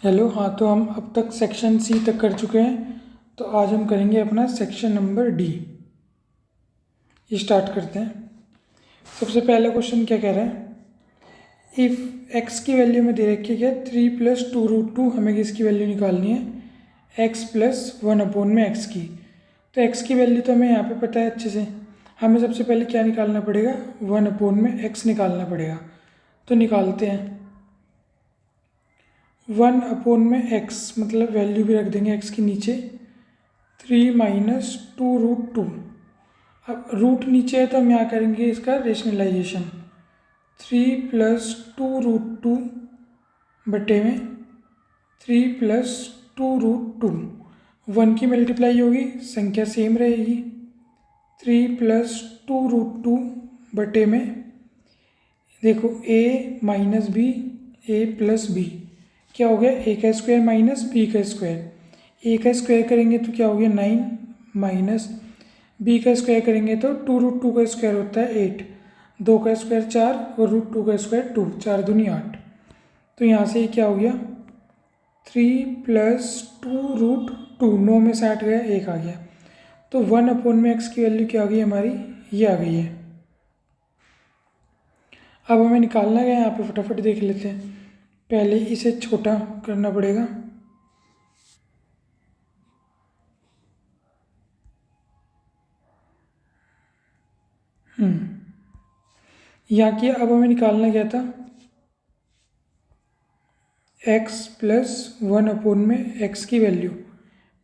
Hello. हाँ, तो हम अब तक सेक्शन सी तक कर चुके हैं। तो आज हम करेंगे अपना सेक्शन नंबर डी। स्टार्ट करते हैं। सबसे पहला क्वेश्चन क्या कह रहा है, इफ़ एक्स की वैल्यू में दे रखी है 3 + 2√2, हमें किसकी वैल्यू निकालनी है, एक्स प्लस 1 में एक्स की। तो एक्स की वैल्यू तो हमें यहाँ पे पता है अच्छे से। हमें सबसे पहले क्या निकालना पड़ेगा, 1 में एक्स निकालना पड़ेगा। तो निकालते हैं। 1 में एक्स मतलब वैल्यू भी रख देंगे एक्स के नीचे, 3 - 2√2। अब रूट नीचे है तो हम यहाँ करेंगे इसका रेशनलाइजेशन। 3 + 2√2 बटे में 3 + 2√2। 1 की मल्टीप्लाई होगी, संख्या सेम रहेगी। 3 + 2√2 बटे में देखो a - b, a + b क्या हो गया, a का स्क्वायर माइनस b का स्क्वायर। a का स्क्वायर करेंगे तो क्या हो गया 9, माइनस b का स्क्वायर करेंगे तो 2√2 का स्क्वायर होता है 8, 2 का स्क्वायर 4 और √2 का स्क्वायर 2, 4 दूनी 8। तो यहाँ से ये क्या हो गया, 3 + 2√2, 9 में 60 गया, 1 आ गया। तो 1 में एक्स की वैल्यू क्या आ गई हमारी, ये आ गई है। अब हमें निकालना है, यहाँ पे फटाफट देख लेते हैं। पहले इसे छोटा करना पड़ेगा। यहाँ की अब हमें निकालना क्या था, एक्स प्लस 1 में एक्स की वैल्यू,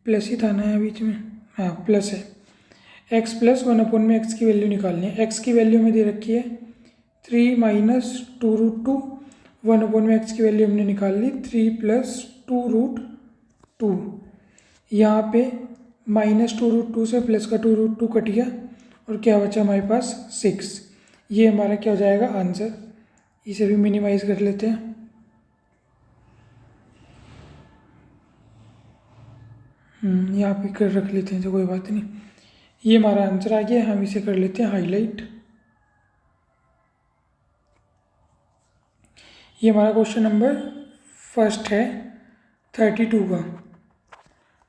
प्लस ही था ना यहाँ बीच में, हाँ प्लस है। एक्स प्लस 1 में एक्स की वैल्यू निकालनी है। एक्स की वैल्यू में दे रखी है 3 - 2√2। 1 में एक्स की वैल्यू हमने निकाल ली 3 + 2√2। यहाँ पे -2√2 से प्लस का 2√2 कट गया और क्या बचा हमारे पास 6। ये हमारा क्या हो जाएगा आंसर। इसे भी मिनिमाइज कर लेते हैं। यहाँ पे कर रख लेते हैं तो कोई बात नहीं। ये हमारा आंसर आ गया, हम इसे कर लेते हैं हाईलाइट। ये हमारा क्वेश्चन नंबर फर्स्ट है 32 का।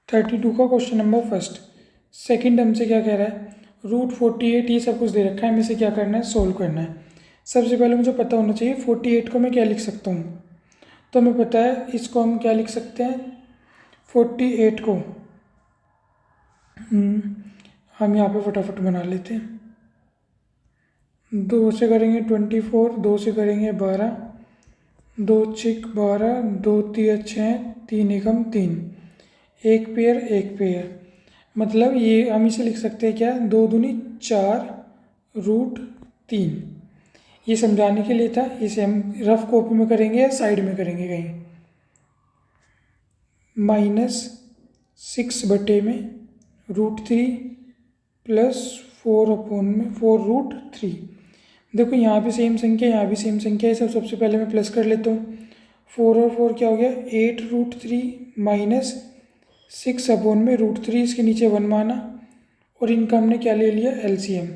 32 का क्वेश्चन नंबर फर्स्ट। सेकंड हमसे क्या कह रहा है, √48 ये सब कुछ दे रखा है, हमें इसे क्या करना है, सोल्व करना है। सबसे पहले मुझे पता होना चाहिए 48 को मैं क्या लिख सकता हूँ। तो हमें पता है इसको हम क्या लिख सकते हैं, 48 को हम यहाँ पे फटाफट बना लेते हैं। 2 से करेंगे 24, 2 से करेंगे 12, 2 × 12, 2 × 3 = 6, 3 × 3, एक पेयर एक पेयर। मतलब ये हम इसे लिख सकते हैं क्या, 2 दूनी 4√3। ये समझाने के लिए था, इसे हम रफ कॉपी में करेंगे या साइड में करेंगे कहीं। -6 बटे में √3 प्लस 4/4√3। देखो यहाँ भी सेम संख्या, यहाँ भी सेम संख्या है, सब सबसे पहले मैं प्लस कर लेता हूँ। 4 और 4 क्या हो गया, 8√3 माइनस 6/√3, इसके नीचे 1 माना और इनका हमने क्या ले लिया, एलसीएम।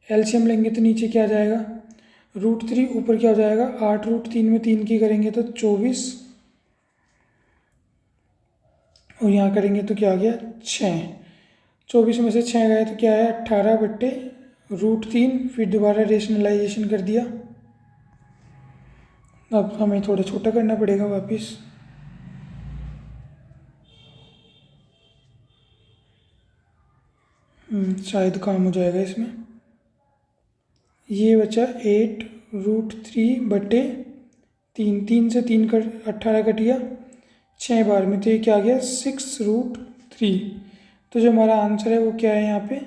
एलसीएम लेंगे तो नीचे क्या आ जाएगा, √3, ऊपर क्या हो जाएगा 8√3 में 3 की करेंगे तो 24, और यहाँ करेंगे तो क्या आ गया 6। 24 में से 6 गए तो क्या है 18/√3। फिर दोबारा रेशनलाइजेशन कर दिया। अब हमें थोड़ा छोटा करना पड़ेगा वापस। शायद काम हो जाएगा इसमें। ये बचा 8√3 बटे 3, 3 से 3 कर 18 कट गया, 6 बार में तो ये क्या आ गया 6√3। तो जो हमारा आंसर है वो क्या है यहाँ पे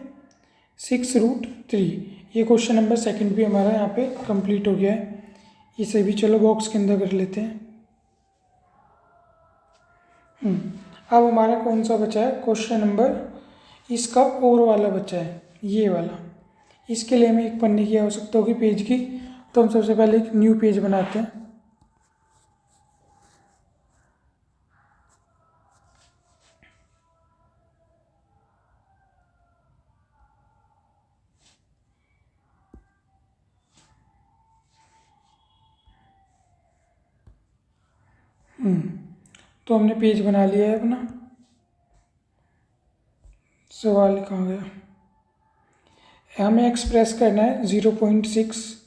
6√3। ये क्वेश्चन नंबर सेकंड भी हमारा यहाँ पे कंप्लीट हो गया है। इसे भी चलो बॉक्स के अंदर कर लेते हैं। अब हमारा कौन सा बचा है, क्वेश्चन नंबर इसका और वाला बचा है, ये वाला। इसके लिए हमें एक पन्ने की आवश्यकता होगी, पेज की। तो हम सबसे पहले एक न्यू पेज बनाते हैं। तो हमने पेज बना लिया है अपना। सवाल कहाँ गया? हमें एक्सप्रेस करना है 0.6।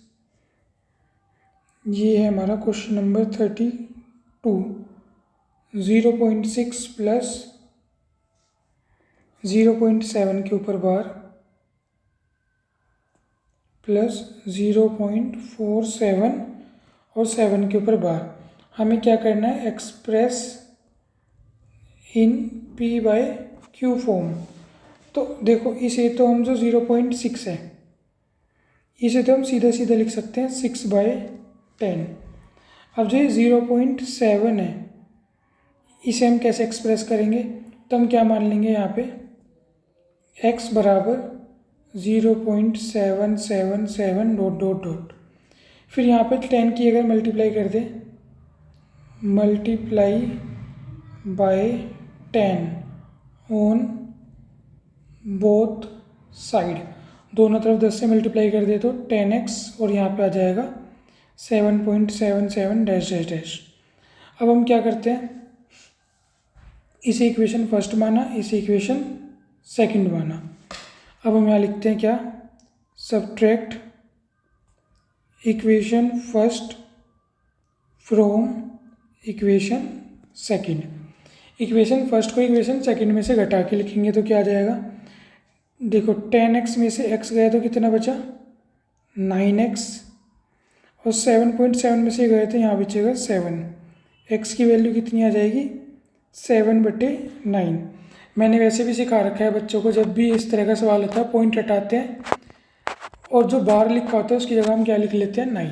ये है हमारा क्वेश्चन नंबर 32। 0.6 प्लस 0.7 के ऊपर बार प्लस 0.47 और 7 के ऊपर बार। हमें क्या करना है? Express in P by Q form. तो देखो इसे तो हम जो 0.6 है इसे तो हम सीधा सीधा लिख सकते हैं 6/10। अब जो 0.7 है इसे हम कैसे एक्सप्रेस करेंगे? तो हम क्या मान लेंगे यहाँ पे x बराबर 0.777 डॉट डॉट डॉट। फिर यहाँ पे 10 की अगर मल्टीप्लाई कर दे, multiply by 10 on both side, दोनों तरफ 10 से मल्टीप्लाई कर दे तो 10x और यहाँ पे आ जाएगा 7.77 डैश डैश डैश। अब हम क्या करते हैं? इसे इक्वेशन फर्स्ट माना, इसे इक्वेशन सेकंड माना। अब हम यहाँ लिखते हैं क्या? Subtract equation first from equation second. Equation first को इक्वेशन सेकंड में से घटा के लिखेंगे तो क्या आ जाएगा? देखो 10x में से x गया तो कितना बचा? 9x, और 7.7 में से गए तो यहाँ बचेगा 7। x की वैल्यू कितनी आ जाएगी? 7/9। मैंने वैसे भी सिखा रखा है बच्चों को, जब भी इस तरह का सवाल होता है पॉइंट हटाते हैं और जो बार लिखा होता है उसकी जगह हम क्या लिख लेते हैं? 9।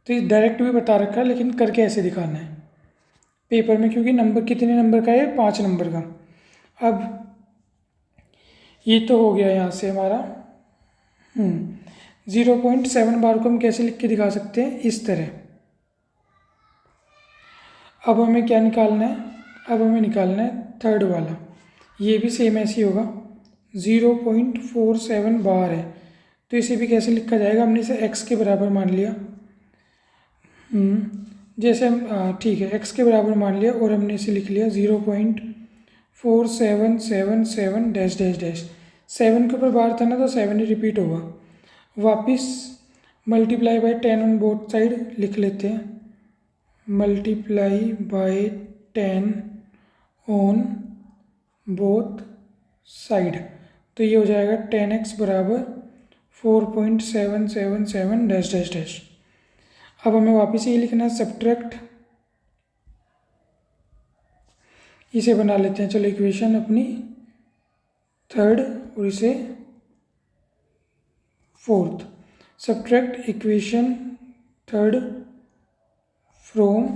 तो ये डायरेक्ट भी बता रखा है, लेकिन करके ऐसे दिखाना है पेपर में, क्योंकि नंबर कितने नंबर का है? 5 नंबर का। अब ये तो हो गया यहाँ से हमारा 0.7 बार को हम कैसे लिख के दिखा सकते हैं? इस तरह। अब हमें क्या निकालना है? अब हमें निकालना है थर्ड वाला। ये भी सेम ऐसे ही होगा, 0.47 बार है तो इसे भी कैसे लिखा जाएगा? हमने इसे x के बराबर मान लिया। जैसे हम ठीक है x के बराबर मान लिया और हमने इसे लिख लिया 0.4777 डैश डैश डैश। 7 के ऊपर बार था ना तो 7 ही रिपीट होगा। वापिस multiply by 10 on both side लिख लेते हैं, multiply by 10 on both side. तो ये हो जाएगा 10x बराबर 4.777 डैश डैश डैश। अब हमें वापस ये लिखना है सब्ट्रैक्ट, इसे बना लेते हैं चलो इक्वेशन अपनी थर्ड और इसे fourth. Subtract equation third from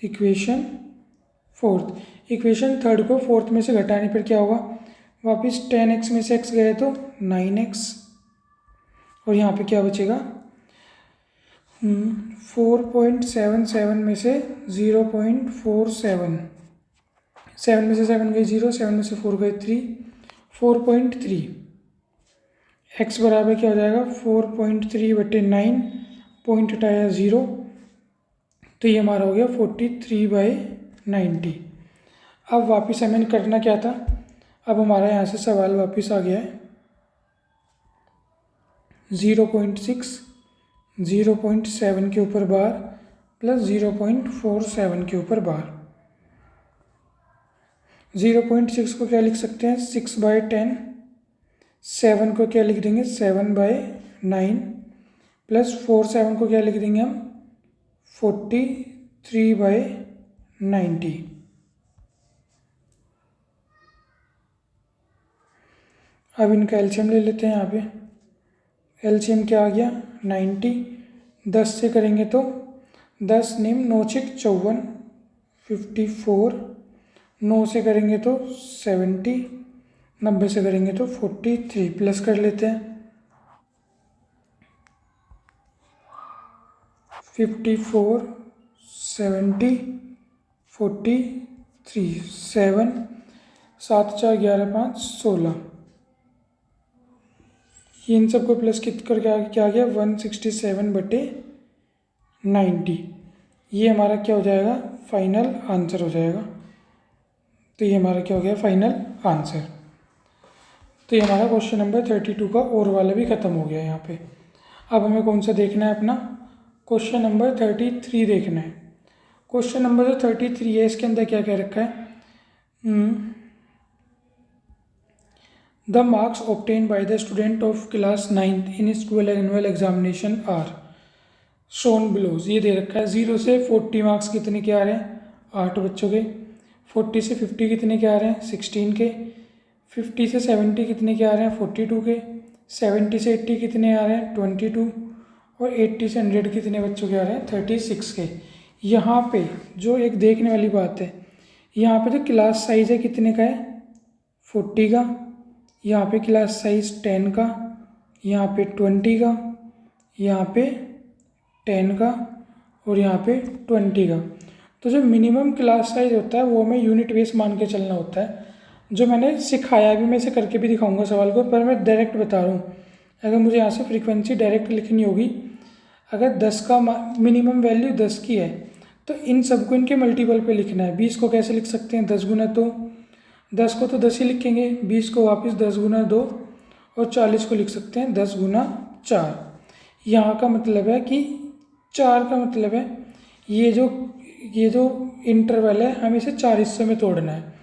equation fourth. Equation third को फोर्थ में से घटाने पर क्या होगा? वापस 10x में से x गए तो 9x, और यहाँ पे क्या बचेगा? 4.77 में से 0.47, 7 में से 7 गई 0, 7 में से 4 गए 3, 4.3। x बराबर क्या हो जाएगा? 4.3/9, पॉइंट हटाया 0, तो ये हमारा हो गया 43/90। अब वापस हमें करना क्या था? अब हमारा यहाँ से सवाल वापस आ गया है 0.6, 0.7 के ऊपर बार प्लस 0.47 के ऊपर बार। 0.6 को क्या लिख सकते हैं? 6/10। 7 को क्या लिख देंगे? 7/9 प्लस 7 को क्या लिख देंगे हम? 43/90। अब इनका एलसीएम ले लेते हैं। यहाँ पे एलसीएम क्या आ गया? 90। 10 से करेंगे तो 10 निम 9 6 54, 54। 9 से करेंगे तो 70, 90 से करेंगे तो 43। प्लस कर लेते हैं 54, 70, 43, 7, 7 4 11 5 16। इन सबको प्लस कित करके आगे क्या आ गया? 167/90। ये हमारा क्या हो जाएगा? फाइनल आंसर हो जाएगा। तो ये हमारा क्या हो गया फाइनल आंसर। तो ये हमारा क्वेश्चन नंबर 32 का और वाला भी ख़त्म हो गया यहाँ पे। अब हमें कौन सा देखना है अपना, क्वेश्चन नंबर 33 देखना है। क्वेश्चन नंबर जो 33 है इसके अंदर क्या क्या रखा है, the marks obtain by the student of class 9th in school annual examination are shown below. ये दे रखा है 0 से 40 मार्क्स कितने के आ रहे हैं, 8 बच्चों के। 40 से 50 कितने के आ रहे हैं, 16 के। 50 से 70 कितने के आ रहे हैं, 42 के। 70 से 80 कितने आ रहे हैं, 22। और 80 से 100 कितने बच्चों के आ रहे हैं, 36 के। यहाँ पे जो एक देखने वाली बात है, यहाँ पे जो क्लास साइज़ है कितने का है, 40 का। यहाँ पे क्लास साइज़ 10 का, यहाँ पे 20 का, यहाँ पे 10 का और यहाँ पे 20 का। तो जो मिनिमम क्लास साइज होता है वो हमें यूनिट बेस मान के चलना होता है। जो मैंने सिखाया भी, मैं इसे करके भी दिखाऊंगा सवाल को, पर मैं डायरेक्ट बता रहा हूँ। अगर मुझे यहाँ से फ्रीक्वेंसी डायरेक्ट लिखनी होगी, अगर 10 का मिनिमम वैल्यू 10 की है तो इन सबको इनके मल्टीपल पे लिखना है। 20 को कैसे लिख सकते हैं, 10 गुना 2, 10 को तो 10 ही लिखेंगे, 20 को वापस 10 गुना 2 और 40 को लिख सकते हैं 10 गुना 4। यहाँ का मतलब है कि 4 का मतलब है ये जो इंटरवल है हमें इसे 4 हिस्सों में तोड़ना है।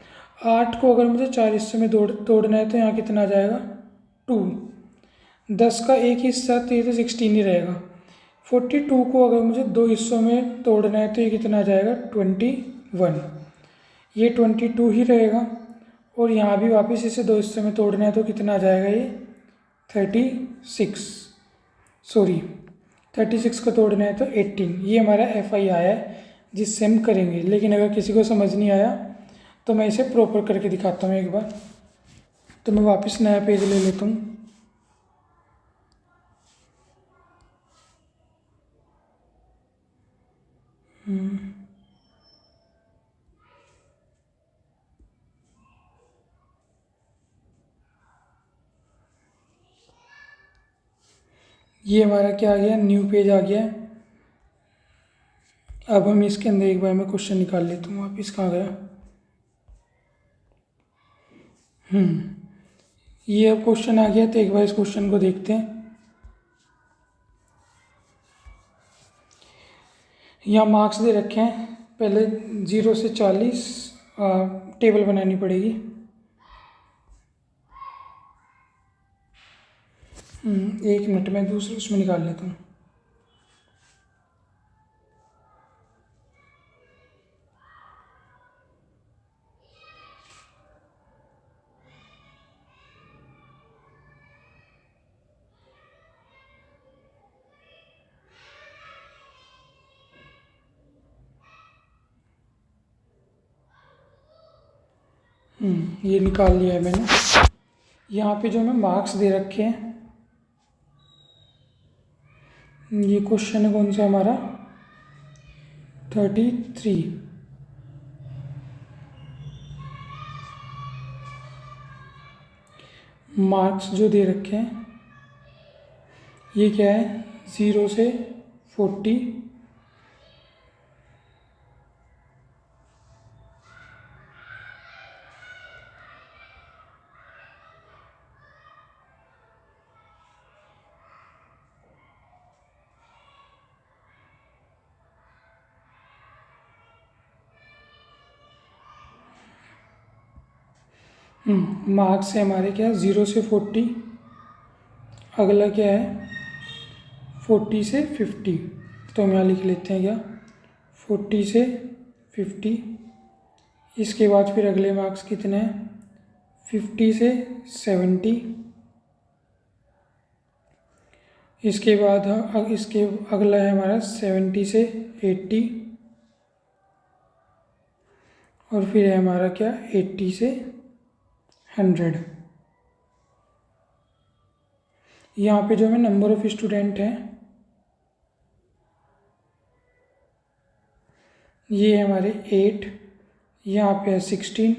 8 को अगर मुझे 4 हिस्सों में तोड़ना है तो यहाँ कितना आ जाएगा, 2। 10 का एक हिस्सा तो ये तो 16 ही रहेगा। 42 को अगर मुझे 2 हिस्सों में तोड़ना है तो ये कितना आ जाएगा, 21। ये 22 ही रहेगा। और यहाँ भी वापस इसे 2 हिस्सों में तोड़ना है तो कितना आ जाएगा, ये 36 को तोड़ना है तो 18। ये हमारा FI आया है जिससे हम करेंगे। लेकिन अगर किसी को समझ नहीं आया तो मैं इसे प्रॉपर करके दिखाता हूँ एक बार। तो मैं वापस नया पेज ले लेता हूँ। ये हमारा क्या आ गया, न्यू पेज आ गया। अब हम इसके अंदर एक बार मैं क्वेश्चन निकाल लेता हूँ। वापस कहाँ गया, ये अब क्वेश्चन आ गया। तो एक बार इस क्वेश्चन को देखते हैं। यहाँ मार्क्स दे रखे हैं, पहले 0 से 40 टेबल बनानी पड़ेगी। एक मिनट में दूसरे उसमें निकाल लेता हूँ। ये निकाल लिया है मैंने। यहाँ पे जो हमें मार्क्स दे रखे हैं, ये क्वेश्चन है कौन सा हमारा, 33। मार्क्स जो दे रखे हैं ये क्या है, 0 से 40। मार्क्स है हमारे क्या, 0 से 40। अगला क्या है, 40 से 50। तो हम यहाँ लिख लेते हैं क्या, 40 से 50। इसके बाद फिर अगले मार्क्स कितने हैं, 50 से 70। इसके बाद इसके अगला है हमारा 70 से 80। और फिर है हमारा क्या, 80 से 100। यहाँ पे जो हमें नंबर ऑफ स्टूडेंट हैं ये हमारे 8, यहाँ पे है 16,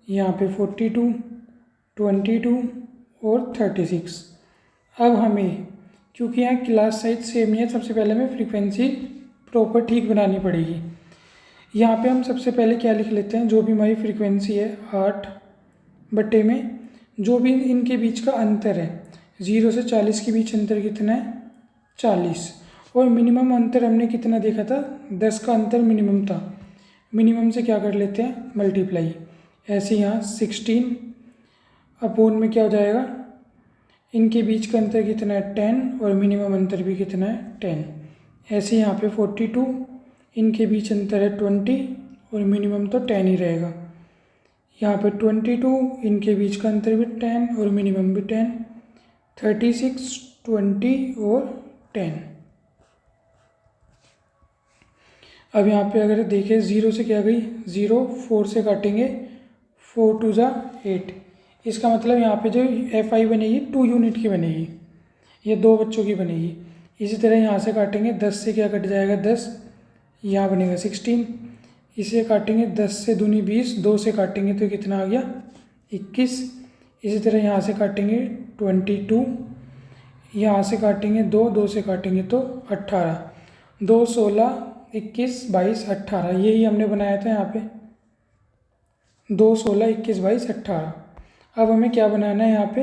यहाँ पे 42, 22 और 36। अब हमें, क्योंकि यहाँ क्लास साइज सेम नहीं है, सबसे पहले हमें फ्रीक्वेंसी प्रॉपर ठीक बनानी पड़ेगी। यहाँ पे हम सबसे पहले क्या लिख लेते हैं, जो भी हमारी फ्रीक्वेंसी है 8 में जो भी इनके बीच का अंतर है 0 से 40 के बीच अंतर कितना है 40, और मिनिमम अंतर हमने कितना देखा था 10 का अंतर मिनिमम था। मिनिमम से क्या कर लेते हैं मल्टीप्लाई, ऐसे यहाँ 16 अपोन में क्या हो जाएगा, इनके बीच का अंतर कितना है 10 और मिनिमम अंतर भी कितना है 10। ऐसे यहाँ पे 42, इनके बीच अंतर है 20 और मिनिमम तो 10 ही रहेगा। यहाँ पे 22, इनके बीच का अंतर भी 10 और मिनिमम भी 10, 36, 20 और 10। अब यहाँ पे अगर देखें 0 से क्या गई 0, 4 से काटेंगे 4 2 जा 8, इसका मतलब यहाँ पे जो FI बनेगी 2 यूनिट की बनेगी, ये 2 बच्चों की बनेगी। इसी तरह यहाँ से काटेंगे 10 से क्या कट जाएगा 10, यहाँ बनेगा 16, इसे काटेंगे 10 से दूनी 20, 2 से काटेंगे तो कितना आ गया 21। इसी तरह यहाँ से काटेंगे 22, यहाँ से काटेंगे 2, 2 से काटेंगे तो 18, 2 16 21 22 18, यही हमने बनाया था यहाँ पे 2 16 21 22 18। अब हमें क्या बनाना है यहाँ पे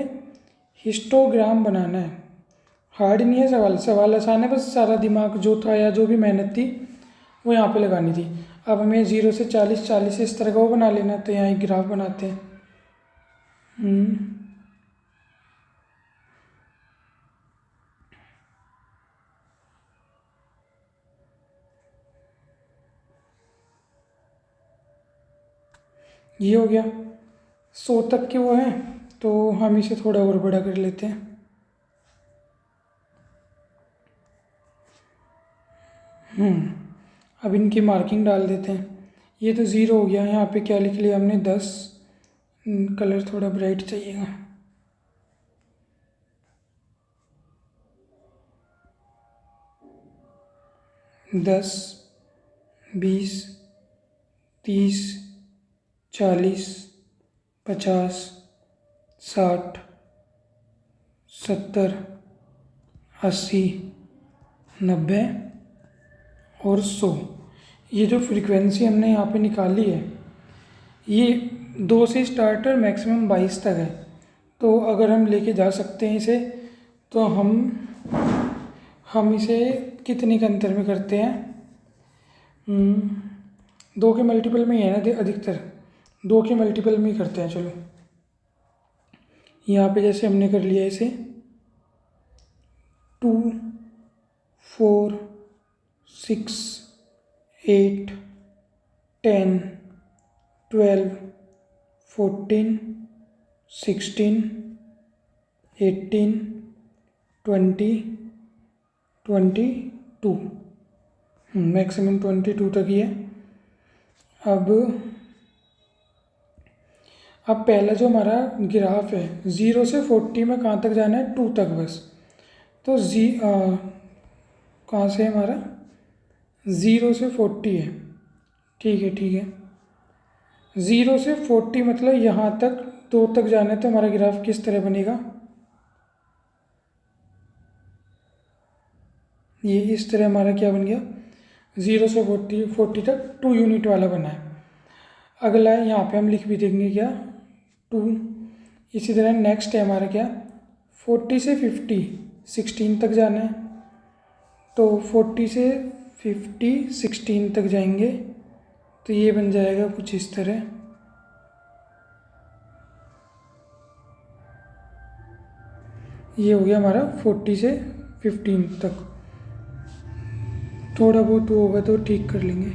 हिस्टोग्राम बनाना है। हार्ड नहीं है सवाल, सवाल आसान है, बस सारा दिमाग जो था या जो भी मेहनत थी वो यहाँ पे लगानी थी। अब हमें 0 से 40, 40 से इस तरह का वो बना लेना, तो यहाँ एक ग्राफ बनाते हैं। ये हो गया 100 तक के वो हैं, तो हम इसे थोड़ा और बड़ा कर लेते हैं। अब इनकी मार्किंग डाल देते हैं। ये तो 0 हो गया, यहाँ पे क्या लिख लिया हमने 10, कलर थोड़ा ब्राइट चाहिएगा। 10 20 30 40 50 60 70 80 90 और 100। ये जो फ्रीक्वेंसी हमने यहाँ पे निकाली है ये 2 से स्टार्ट और मैक्सिमम 22 तक है। तो अगर हम लेके जा सकते हैं इसे, तो हम इसे कितने के अंतर में करते हैं, 2 के मल्टीपल में ही है ना अधिकतर, 2 के मल्टीपल में ही करते हैं। चलो यहाँ पे जैसे हमने कर लिया इसे 2 4 6 8 10 12 14 16 18 20 22, मैक्सिमम 22 तक ही है। अब पहला जो हमारा ग्राफ है 0 से 40 में कहाँ तक जाना है 2 तक बस, तो कहाँ से हमारा 0 से 40 है, ठीक है ठीक है। 0 से 40 मतलब यहाँ तक 2 तक जाना है, तो हमारा ग्राफ किस तरह बनेगा, ये इस तरह हमारा क्या बन गया 0 से 40 तक 2 यूनिट वाला बना है। अगला है यहाँ पे हम लिख भी देंगे क्या 2। इसी तरह नेक्स्ट है हमारा क्या 40 से 50 16 तक जाना है, तो 40 से 50 16 तक जाएंगे, तो ये बन जाएगा कुछ इस तरह। ये हो गया हमारा 40 से 15 तक। थोड़ा बहुत होगा तो ठीक कर लेंगे।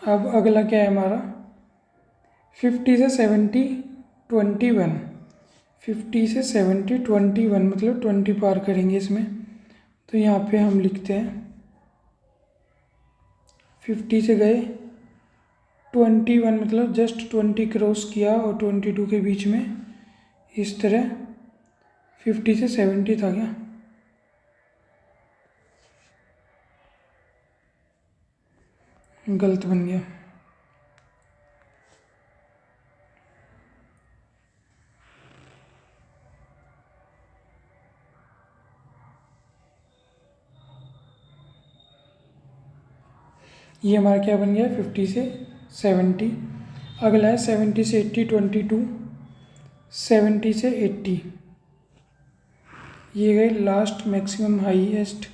अब अगला क्या है हमारा 50 से 70 21, 50 से 70 21 मतलब 20 पार करेंगे इसमें, तो यहाँ पे हम लिखते हैं 50 से गए 21 मतलब जस्ट 20 क्रॉस किया और 22 के बीच में इस तरह 50 से 70 था क्या, गलत बन गया। ये हमारा क्या बन गया 50 से 70। अगला है 70 से 80 22, 70 से 80, ये गए लास्ट मैक्सिमम हाईएस्ट।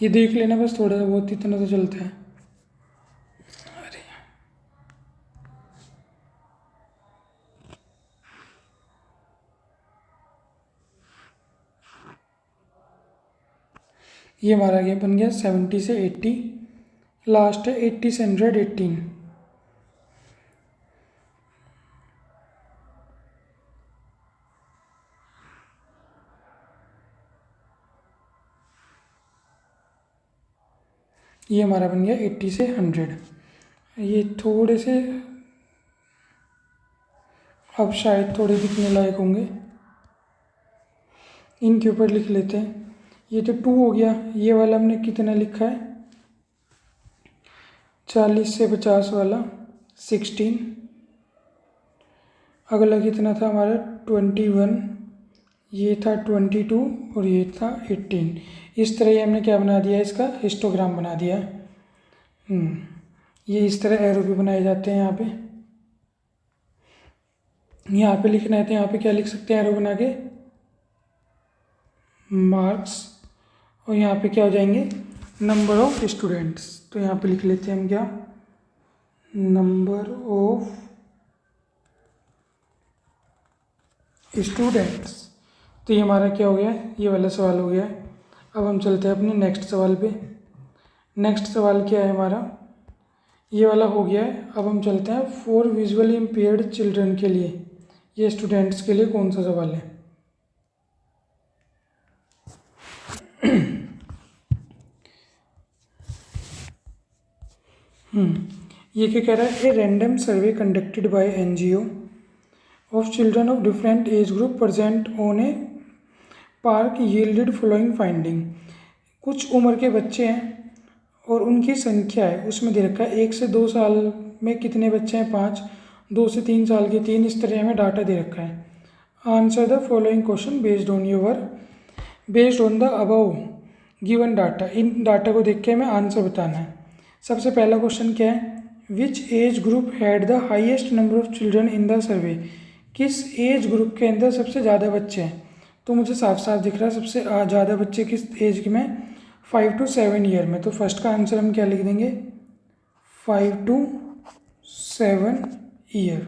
ये देख लेना बस थोड़ा सा बहुत, इतना तो चलता है। अरे ये हमारा आगे बन गया 70 से 80, लास्ट है 80 से 118। ये हमारा बन गया 80 से 100। ये थोड़े से अब शायद थोड़े दिखने लायक होंगे, इनके ऊपर लिख लेते हैं। ये तो 2 हो गया। ये वाला हमने कितना लिखा है 40 से 50 वाला 16। अगला कितना था हमारा 21, ये था 22 और ये था 18। इस तरह ये हमने क्या बना दिया, इसका हिस्टोग्राम बना दिया। ये इस तरह एरो भी बनाए जाते हैं। यहाँ पे लिखना है तो यहाँ पे क्या लिख सकते हैं एरो बना के, मार्क्स, और यहाँ पे क्या हो जाएंगे नंबर ऑफ स्टूडेंट्स। तो यहाँ पे लिख लेते हैं हम क्या, नंबर ऑफ स्टूडेंट्स। तो ये हमारा क्या हो गया, ये वाला सवाल हो गया। अब हम चलते हैं अपने नेक्स्ट सवाल पे। नेक्स्ट सवाल क्या है हमारा, ये वाला हो गया है। अब हम चलते हैं फॉर विजुअली इम्पेयर्ड चिल्ड्रन के लिए, ये स्टूडेंट्स के लिए कौन सा सवाल है। ये क्या कह रहा है, a random survey conducted by NGO of children of different age group present on A park yielded following finding. कुछ उम्र के बच्चे हैं और उनकी संख्या है, उसमें दे रखा है 1 से 2 साल में कितने बच्चे हैं 5, 2 से 3 साल के 3, इस तरह हमें डाटा दे रखा है। Answer the following question based on the above given data. In data को देख के हमें आंसर बताना है। सबसे पहला क्वेश्चन क्या है, which age group had the highest number of children in the survey. किस एज ग्रुप के अंदर सबसे ज़्यादा बच्चे हैं। तो मुझे साफ साफ दिख रहा है सबसे ज़्यादा बच्चे किस एज में, 5 to 7 ईयर में। तो फर्स्ट का आंसर हम क्या लिख देंगे, 5 to 7 ईयर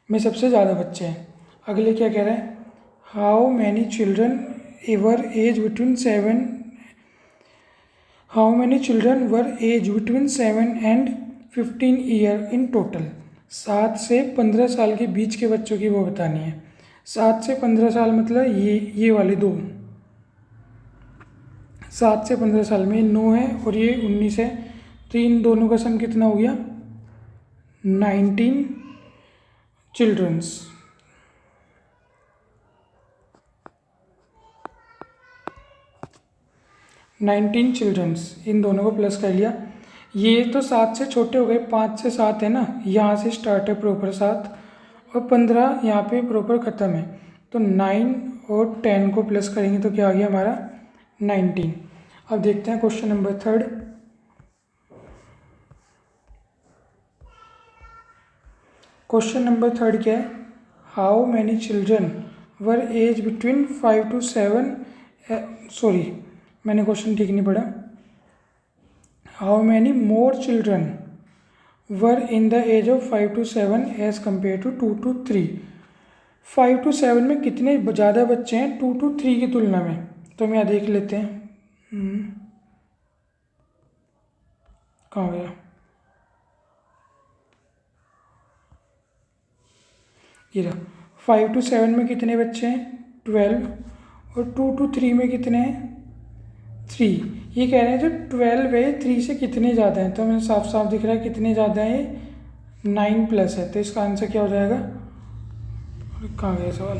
में सबसे ज़्यादा बच्चे हैं। अगले क्या कह रहा है, how many children were age between 7 and 15 year in total. 7 से 15 साल के बीच के बच्चों की वो बतानी है। 7 से 15 साल मतलब ये वाले दो, 7 से 15 साल में 9 है और ये 19 है, तो इन दोनों का सम कितना हो गया 19 चिल्ड्रंस। इन दोनों को प्लस कर लिया। ये तो 7 से छोटे हो गए, 5 से 7 है ना, यहाँ से स्टार्ट है प्रॉपर 7 और 15 यहाँ पे प्रॉपर ख़त्म है। तो 9 और 10 को प्लस करेंगे तो क्या आ गया हमारा 19। अब देखते हैं क्वेश्चन नंबर 3। क्वेश्चन नंबर 3 क्या है, how many children were age between 5 to 7, sorry मैंने क्वेश्चन ठीक नहीं पढ़ा। How many more children were in the age of 5 to 7 age compare to 2 to 3। 5 to 7 में कितने ज़्यादा बच्चे हैं 2 to 3 की तुलना में। तो हम यहाँ देख लेते हैं, कहाँ गया, ये रहा। 5 to 7 में कितने बच्चे हैं 12 और 2 to 3 में कितने हैं 3। ये कह रहे हैं जो 12 है 3 से कितने ज़्यादा हैं, तो हमें साफ साफ दिख रहा है कितने ज़्यादा है, 9 प्लस है। तो इसका आंसर क्या हो जाएगा, कहाँ गया सवाल,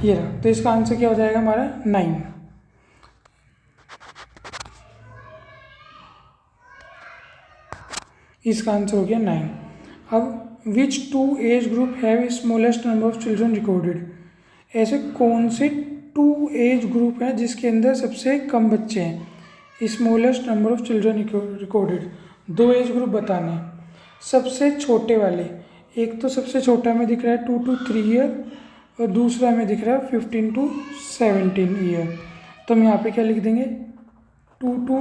ये रहा। तो इसका आंसर क्या हो जाएगा हमारा 9। इसका आंसर हो गया 9। अब विच 2 age group have smallest number of children recorded. ऐसे कौन से 2 एज ग्रुप हैं जिसके अंदर सबसे कम बच्चे हैं। Smallest number of children recorded. दो एज ग्रुप बताने हैं। सबसे छोटे वाले, एक तो सबसे छोटा में दिख रहा है 2 to 3 ईयर और दूसरा में दिख रहा है 15 to 17 ईयर। तो हम यहाँ पे क्या लिख देंगे, 2 to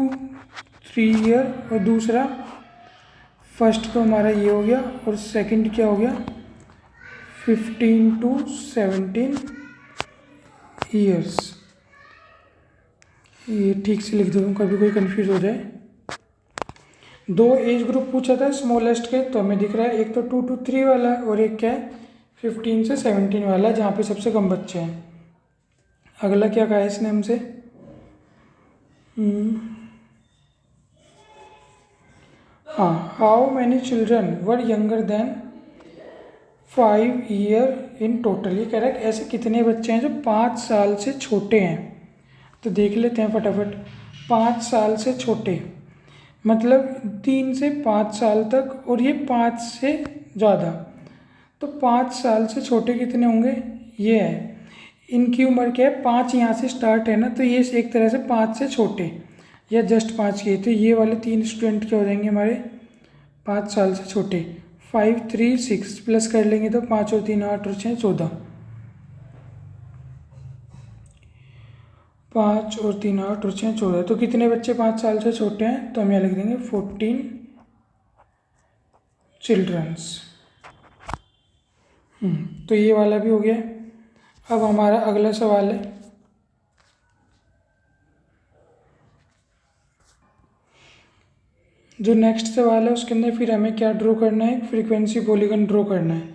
3 ईयर और दूसरा, फर्स्ट तो हमारा ये हो गया और सेकंड क्या हो गया 15 to 17 ईयर्स। ये ठीक से लिख दो, कभी कोई कंफ्यूज हो जाए। दो एज ग्रुप पूछा था स्मॉलेस्ट के, तो हमें दिख रहा है एक तो 2 to 3 वाला और एक क्या है 15 से 17 वाला, जहाँ पे सबसे कम बच्चे हैं। अगला क्या कहा है इसने हमसे, हाँ, how many children were younger than 5 year in total. ये कह रहा है कि ऐसे कितने बच्चे हैं जो 5 साल से छोटे हैं। तो देख लेते हैं फटाफट। 5 साल से छोटे मतलब 3 से 5 साल तक, और ये 5 से ज़्यादा। तो 5 साल से छोटे कितने होंगे, ये है। इनकी उम्र क्या है, 5 यहाँ से स्टार्ट है ना, तो ये एक तरह से 5 से छोटे या जस्ट 5 के। तो ये वाले 3 स्टूडेंट क्या हो जाएंगे हमारे 5 साल से छोटे। 5 3 6 प्लस कर लेंगे तो 5 और 3 8 और 6 14। 5 और 3 8 और 6 14। तो कितने बच्चे 5 साल से छोटे हैं, तो हम यहाँ लिख देंगे 14 चिल्ड्रंस। तो ये वाला भी हो गया। अब हमारा अगला सवाल है, जो नेक्स्ट सवाल है उसके अंदर फिर हमें क्या ड्रॉ करना है, फ्रीक्वेंसी पॉलीगन ड्रॉ करना है।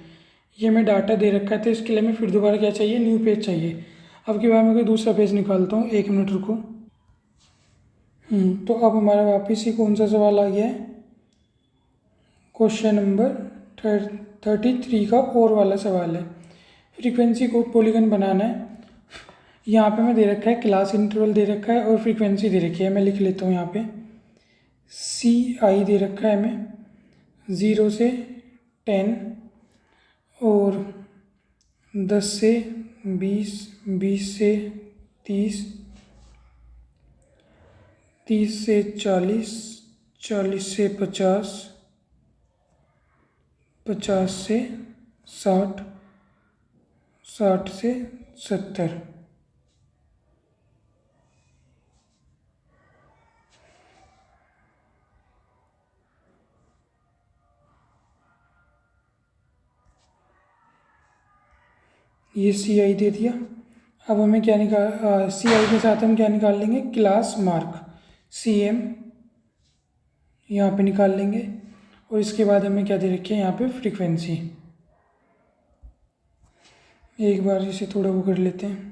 ये हमें डाटा दे रखा है, तो इसके लिए हमें फिर दोबारा क्या चाहिए, न्यू पेज चाहिए। अब की बार मैं कोई दूसरा पेज निकालता हूँ, 1 मिनट रुको। तो अब हमारा वापस ही कौन सा सवाल आ गया है, क्वेश्चन नंबर 33 का और वाला सवाल है। फ्रीक्वेंसी को पॉलीगन बनाना है। यहाँ पे मैं दे रखा है क्लास इंटरवल दे रखा है और फ्रीक्वेंसी दे रखी है। मैं लिख लेता हूँ यहाँ पे CI दे रखा है हमें 0 से 10 और 10 से 20, 20 से 30, 30 से 40, 40 से 50, 50 से 60, 60 से 70। ये CI दे दिया। अब हमें क्या CI के साथ हम क्या निकाल लेंगे, क्लास मार्क CM यहाँ पे निकाल लेंगे। और इसके बाद हमें क्या दे रखी है यहाँ पे, फ्रीक्वेंसी। एक बार इसे थोड़ा वो कर लेते हैं।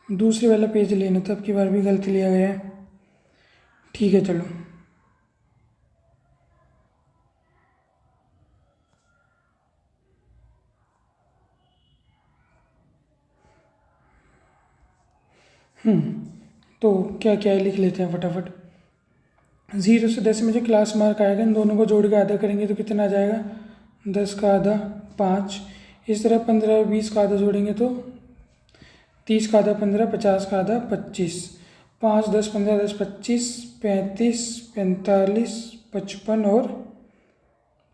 दूसरे वाला पेज लेना था, अब की बार भी गलती लिया गया है। ठीक है चलो। तो क्या क्या है लिख लेते हैं फटाफट। 0 से 10 में जो क्लास मार्क आएगा, इन दोनों को जोड़ के आधा करेंगे तो कितना आ जाएगा, 10 का आधा 5। इस तरह 15 और 20 का आधा जोड़ेंगे तो 30 का आधा 15, 50 का आधा 25। 5 10 15 10 25, 35 45 55 और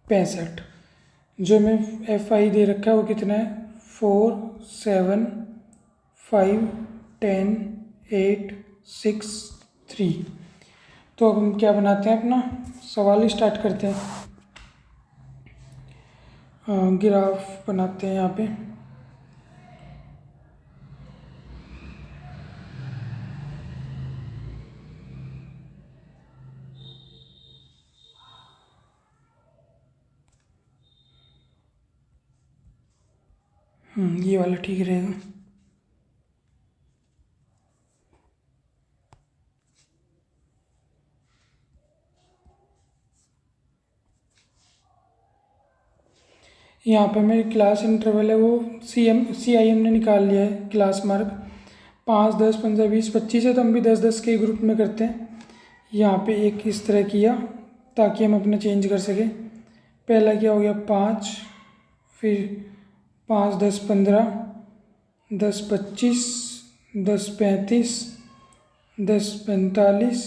65। जो हमें FI दे रखा है वो कितना है, 4 7 5 10 8 6 3। तो अब हम क्या बनाते हैं, अपना सवाल स्टार्ट करते हैं। ग्राफ बनाते हैं यहाँ पे। ये वाला ठीक रहेगा। यहाँ पे मेरी क्लास इंटरवल है वो CI हमने निकाल लिया है, क्लास मार्क। 5, 10, 15, 20, 25 है तो हम भी 10, 10 के ग्रुप में करते हैं। यहाँ पे एक इस तरह किया ताकि हम अपना चेंज कर सकें। पहला क्या हो गया 5, फिर 5, 10, 15, 10, 25, 10, 35, 10, 45,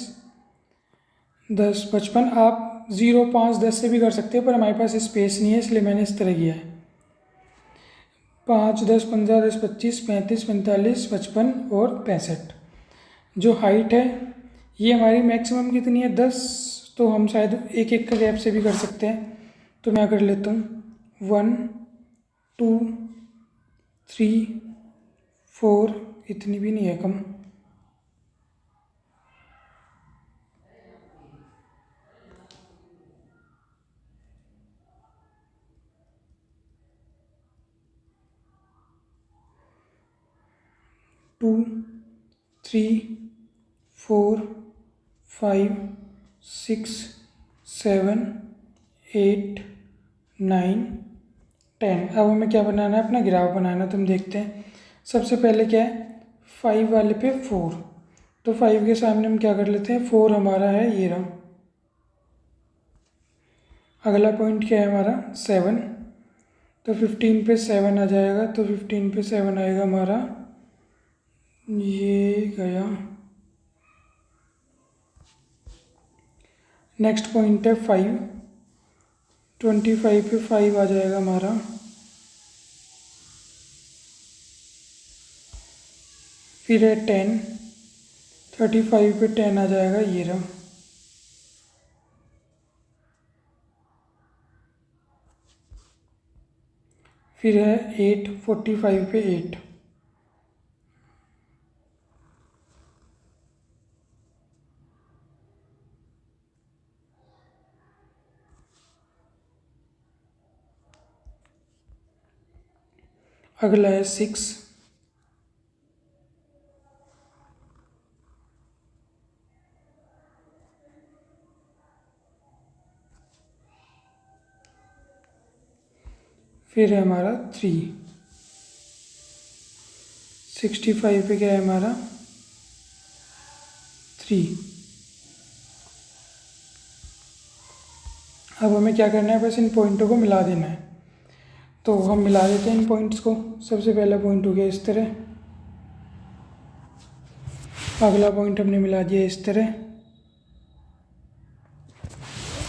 10, 55। आप 0, 5, 10 से भी कर सकते हो पर हमारे पास स्पेस नहीं है इसलिए मैंने इस तरह किया है। 5, 10, 15, 10, 25, 35, 45, 55 और 65। जो हाइट है ये हमारी मैक्सिमम कितनी है 10, तो हम शायद एक एक का गैप से भी कर सकते हैं। तो मैं कर लेता हूँ 1, 2, 3, 4, इतनी भी नहीं है कम, 2, 3, 4, 5, 6, 7, 8, 9, 10। अब हमें क्या बनाना है, अपना ग्राफ बनाना है। तो हम देखते हैं सबसे पहले क्या है 5 वाले पे 4, तो 5 के सामने हम क्या कर लेते हैं 4 हमारा है ये रहा। अगला पॉइंट क्या है हमारा 7, तो 15 पे 7 आ जाएगा, तो 15 पे 7 आएगा हमारा ये गया। नेक्स्ट पॉइंट है 5, 25 पे 5 आ जाएगा हमारा। फिर है 10, 35 पे 10 आ जाएगा ये रहा। फिर है 8, 45 पे 8। अगला है 6, फिर है हमारा 3, 65 पे क्या है हमारा 3। अब हमें क्या करना है, बस इन पॉइंटों को मिला देना है। तो हम मिला देते हैं इन पॉइंट्स को। सबसे पहला पॉइंट हो गया इस तरह, अगला पॉइंट हमने मिला दिया इस तरह,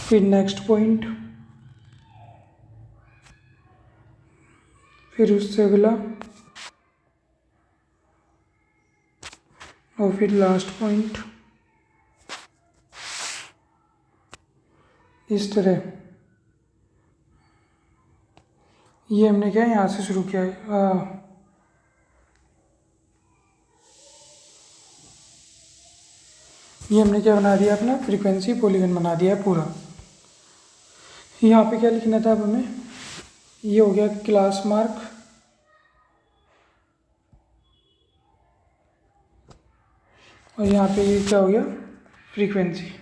फिर नेक्स्ट पॉइंट, फिर उससे अगला और फिर लास्ट पॉइंट इस तरह। ये हमने क्या यहाँ से शुरू किया है, ये हमने क्या बना दिया अपना फ्रीक्वेंसी पॉलीगन बना दिया है पूरा। यहाँ पे क्या लिखना था अब हमें, ये हो गया क्लास मार्क, और यहाँ पे ये क्या हो गया फ्रीक्वेंसी।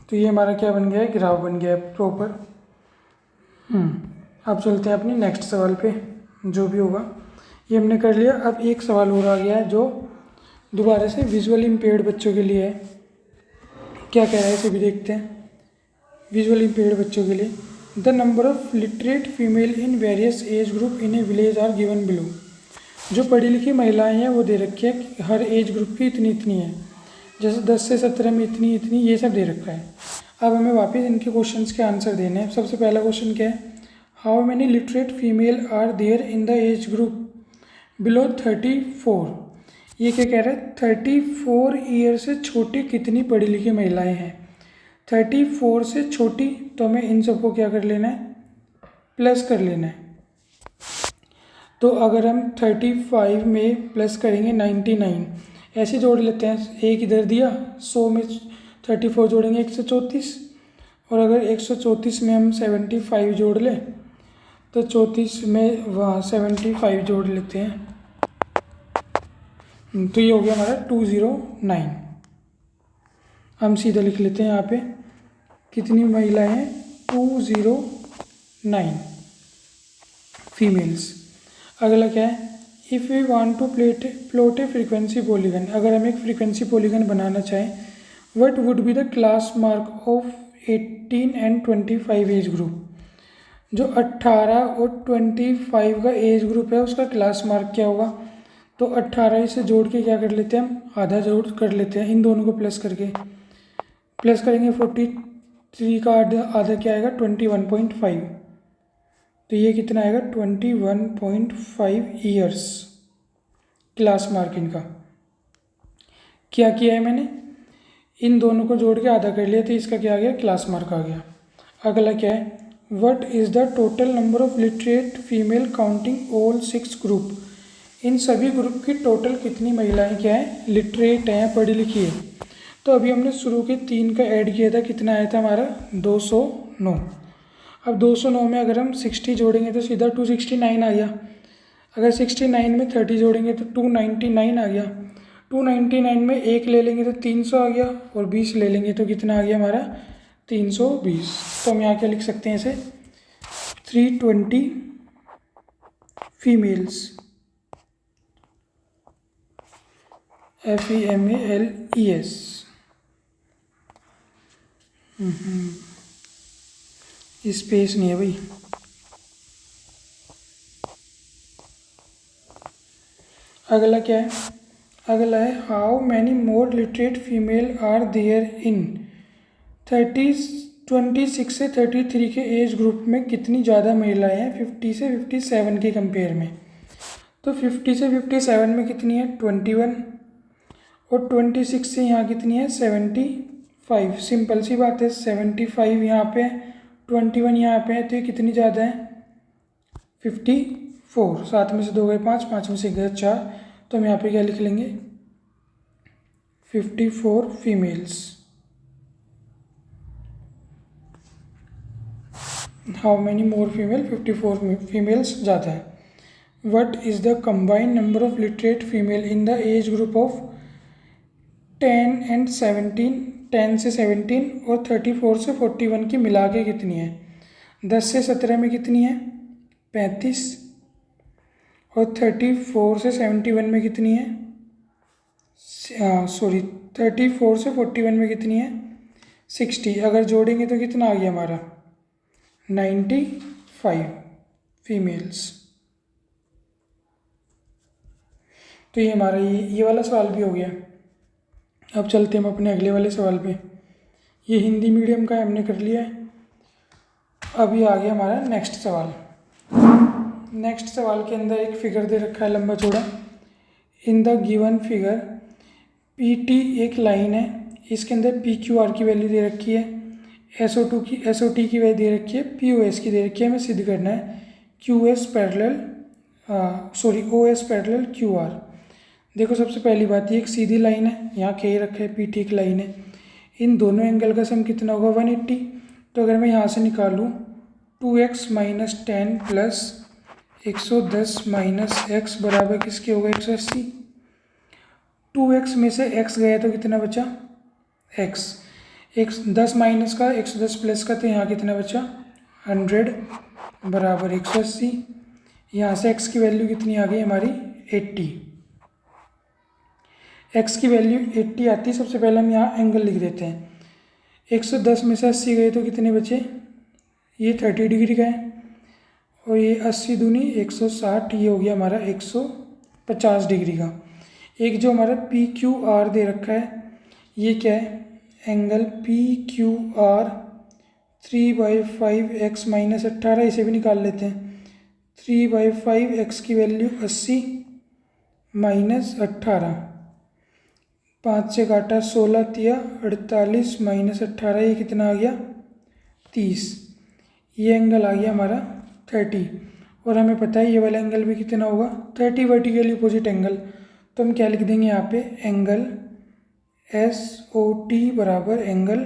तो ये हमारा क्या बन गया है, ग्राफ बन गया है प्रॉपर। अब चलते हैं अपने नेक्स्ट सवाल पे, जो भी होगा ये हमने कर लिया। अब एक सवाल और आ गया है जो दोबारा से विजुअल इम्पेयर्ड बच्चों के लिए है। क्या कह रहा है इसे भी देखते हैं। विजुअल इम्पेयर्ड बच्चों के लिए, the number of literate female in various age group in a village are given below. जो पढ़ी लिखी महिलाएं हैं वो दे रखी है कि हर एज ग्रुप की इतनी इतनी है, जैसे 10 से 17 में इतनी इतनी, ये सब दे रखा है। अब हमें वापस इनके क्वेश्चंस के आंसर देने हैं। सबसे पहला क्वेश्चन क्या है, how many literate female are there in the age group below 34। ये क्या कह रहा है, 34 ईयर से छोटी कितनी पढ़ी लिखी महिलाएं हैं। 34 से छोटी, तो हमें इन सबको क्या कर लेना है, प्लस कर लेना है। तो अगर हम 35 में प्लस करेंगे 99, ऐसे जोड़ लेते हैं, एक इधर दिया, 100 में 34 जोड़ेंगे 134, और अगर 134 में हम 75 जोड़ लें तो 34 में वहाँ 75 जोड़ लेते हैं, तो ये हो गया हमारा 209। हम सीधा लिख लेते हैं यहाँ पे कितनी महिलाएं हैं? 209 फीमेल्स। अगला क्या है? If we want to plot a frequency polygon, अगर हम एक फ्रीक्वेंसी पॉलीगन बनाना चाहें, what would be the class mark of 18 and 25 age group? जो 18 और 25 का एज ग्रुप है उसका क्लास मार्क क्या होगा? तो 18 से जोड़ के क्या कर लेते हैं हम? आधा जोड़ कर लेते हैं, इन दोनों को प्लस करके प्लस करेंगे 43 का आधा क्या आएगा? 21.5। तो ये कितना आएगा? 21.5 ईयर्स क्लास मार्क इनका। क्या किया है मैंने? इन दोनों को जोड़ के आधा कर लिया, तो इसका क्या आ गया? क्लास मार्क आ गया। अगला क्या है? What is the total number of literate female counting all 6 group? इन सभी ग्रुप की टोटल कितनी महिलाएं क्या है? लिटरेट हैं, पढ़ी लिखी है। तो अभी हमने शुरू के 3 का ऐड किया था, कितना आया था हमारा? 209। अब 209 में अगर हम 60 जोड़ेंगे तो सीधा 269 आ गया। अगर 69 में 30 जोड़ेंगे तो 299 आ गया। 299 में 1 ले लेंगे तो 300 आ गया, और 20 ले लेंगे तो कितना आ गया हमारा? 320। तो हम यहाँ क्या लिख सकते हैं इसे? 320 फीमेल्स, FEMALES। स्पेस नहीं है भाई। अगला क्या है? अगला है how many more literate female are there in 26 से 33 के एज ग्रुप में कितनी ज़्यादा महिलाएं हैं 50 से 57 के कंपेयर में? तो 50 से 57 में कितनी है? 21, और 26 से यहाँ कितनी है? 75। सिंपल सी बात है, 75 यहाँ पे है, 21 यहाँ पे है, तो ये कितनी ज़्यादा है? 54। 7 में से 2 गए 5, 5 में से गए 4, तो हम यहाँ पे क्या लिख लेंगे? 54 females. How many more female? 54 females ज़्यादा है। What is the combined number of literate female in the age group of 10 and 17? 10 से 17 और 34 से 41 की मिला के कितनी है? 10 से 17 में कितनी है? 35, और 34 से 71 में कितनी है? 34 से 41 में कितनी है? 60। अगर जोड़ेंगे तो कितना आ गया हमारा? 95 फीमेल्स। तो ये हमारा ये वाला सवाल भी हो गया। अब चलते हैं हम अपने अगले वाले सवाल पे। ये हिंदी मीडियम का हमने कर लिया है। अब ये आ गया हमारा नेक्स्ट सवाल। नेक्स्ट सवाल के अंदर एक फिगर दे रखा है लंबा चौड़ा। In the given figure PT एक लाइन है, इसके अंदर PQR की वैल्यू दे रखी है, SOT की वैल्यू दे रखी है, POS की दे रखी है। हमें सिद्ध करना है OS पैरेलल QR। देखो सबसे पहली बात, ये एक सीधी लाइन है, यहाँ कह रखा है PT एक लाइन है, इन दोनों एंगल का सम कितना होगा? 180। तो अगर मैं यहाँ से निकालूँ 2x minus 10 plus 110 minus x बराबर किसके होगा? 180। 2x में से x गया तो कितना बचा? x। 10 माइनस का 110 प्लस का, तो यहाँ कितना बचा? 100 बराबर 180। यहाँ से x की वैल्यू कितनी आ गई हमारी? 80। x की वैल्यू 80 आती है। सबसे पहले हम यहाँ एंगल लिख देते हैं। 110 में से 80 गए तो कितने बचे? ये 30 डिग्री का है, और ये 80 दूनी 160, ये हो गया हमारा 150 डिग्री का। एक जो हमारा PQR दे रखा है, ये क्या है? एंगल PQR 3/5 x माइनस 18, इसे भी निकाल लेते हैं। 3/5 x की वैल्यू 80 माइनस 18, 5 से काटा 16 तिया 48 माइनस 18, ये कितना आ गया? 30। ये एंगल आ गया हमारा 30, और हमें पता है ये वाला एंगल भी कितना होगा? 30 वर्टिकली अपोजिट एंगल। तो हम क्या लिख देंगे यहाँ पे? एंगल SOT बराबर angle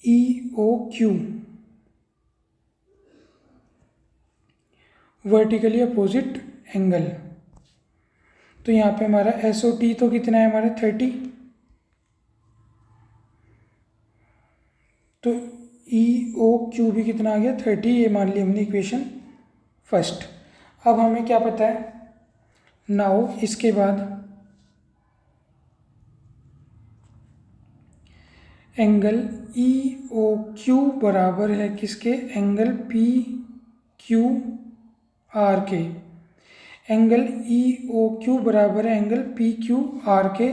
EOQ, vertically opposite angle. तो यहाँ पे हमारा SOT तो कितना है हमारा? 30। तो क्यू भी कितना आ गया 30, ये मान ली हमने इक्वेशन फर्स्ट। अब हमें क्या पता है, नाउ इसके बाद एंगल ई ओ क्यू बराबर है किसके, एंगल पी क्यू आर के। एंगल ई ओ क्यू बराबर है एंगल पी क्यू आर के,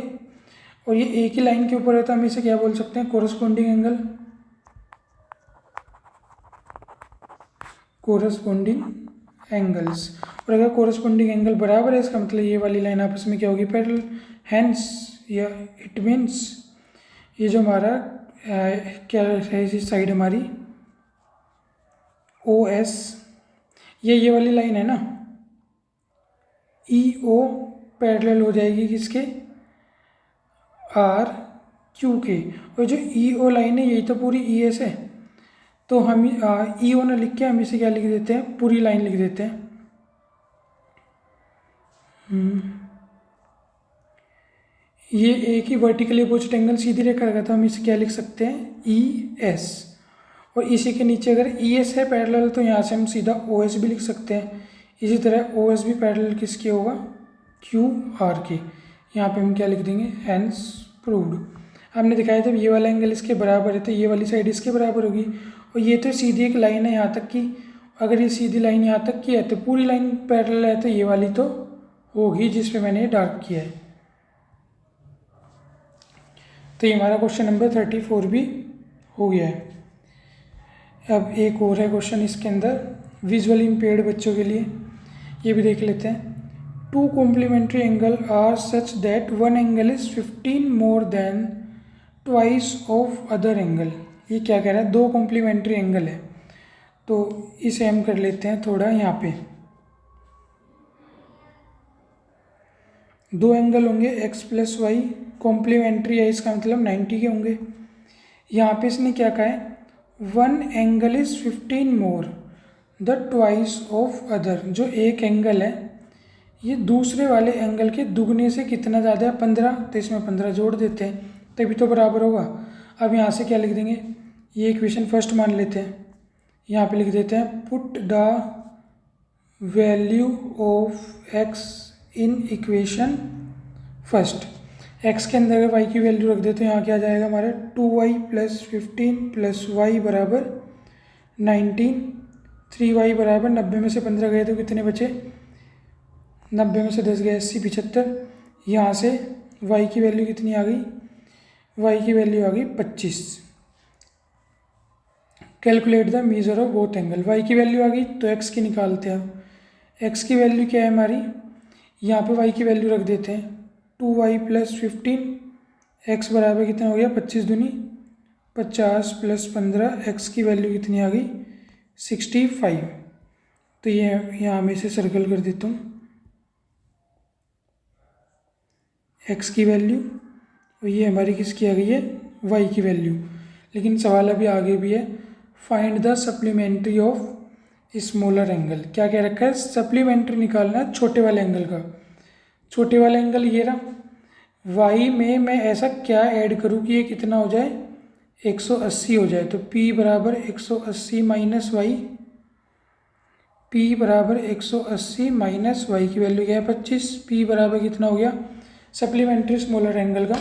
और ये एक ही लाइन के ऊपर है तो हम इसे क्या बोल सकते हैं, कोरस्पोंडिंग एंगल। कोरस्पोंडिंग एंगल्स, और अगर कोरस्पोंडिंग एंगल बराबर है इसका मतलब ये वाली लाइन आपस में क्या होगी, पैरेलल। हैंस या इट मीन्स ये जो हमारा क्या है इस साइड हमारी ओ एस, ये वाली लाइन है ना, ई ओ पैरेलल हो जाएगी किसके, आर क्यू के। और जो ई ओ लाइन है यही तो पूरी ई एस है, तो हम ई ओ ना लिख के हम इसे क्या लिख देते हैं, पूरी लाइन लिख देते हैं। ये एक ही वर्टिकली अपोजिट एंगल सीधी रेखा रहेगा तो हम इसे क्या लिख सकते हैं, ई एस। और इसी के नीचे अगर ई एस है पैरेलल तो यहाँ से हम सीधा ओ एस भी लिख सकते हैं। इसी तरह ओ एस भी पैरेलल किसके होगा, क्यू आर के। यहाँ पे हम क्या लिख देंगे, हैंस प्रूव्ड। हमने दिखाया जब ये वाला एंगल इसके बराबर है तो ये वाली साइड इसके बराबर होगी, और ये तो सीधी एक लाइन है यहाँ तक की। अगर ये सीधी लाइन यहाँ तक की है तो पूरी लाइन पैरेलल है, तो ये वाली तो होगी जिस पे मैंने डार्क किया है। तो ये हमारा क्वेश्चन नंबर 34 भी हो गया है। अब एक और है क्वेश्चन इसके अंदर विजुअली इम्पेयर्ड बच्चों के लिए, ये भी देख लेते हैं। Two complementary angle are such that one angle is 15 more than twice of other angle. ये क्या कह रहा है, दो कॉम्प्लीमेंट्री एंगल है, तो इसे हम कर लेते हैं थोड़ा यहाँ पे। दो एंगल होंगे x प्लस वाई, कॉम्प्लीमेंट्री है इसका मतलब 90 के होंगे। यहाँ पे इसने क्या कहा है, one angle is 15 more the twice of other. जो एक एंगल है ये दूसरे वाले एंगल के दुगने से कितना ज़्यादा है, 15, तो इसमें 15 जोड़ देते हैं तभी तो बराबर होगा। अब यहाँ से क्या लिख देंगे, ये इक्वेशन फर्स्ट मान लेते हैं, यहाँ पे लिख देते हैं put the value of x in equation first. x के अंदर अगर y की वैल्यू रख दे तो यहाँ क्या आ जाएगा हमारा 2y प्लस 15 प्लस वाई बराबर 19। 3y बराबर 90 में से 15 गए तो कितने बचे, 90 में से 10 गए 80, 75। यहाँ से y की वैल्यू कितनी आ गई, y की वैल्यू आ गई 25। Calculate the measure of both angle, y की वैल्यू आ गई तो x की निकालते हैं। अब x की वैल्यू क्या है हमारी, यहाँ पे y की वैल्यू रख देते हैं 2y प्लस 15, x बराबर कितना हो गया 25 दूनी 50 प्लस 15, x की वैल्यू कितनी आ गई 65। तो ये यहाँ में से सर्कल कर देता हूँ x की वैल्यू, और ये हमारी किसकी आ गई है, y की वैल्यू। लेकिन सवाल अभी आगे भी है, find the supplementary of smaller angle. क्या कह रखा है, सप्लीमेंट्री निकालना है छोटे वाले एंगल का। छोटे वाला एंगल ये रहा, y में मैं ऐसा क्या ऐड करूँ कि ये कितना हो जाए 180 हो जाए। तो p बराबर 180 माइनस वाई, p बराबर 180 माइनस वाई की वैल्यू क्या है 25। p बराबर कितना हो गया सप्लीमेंट्री स्मॉलर एंगल का,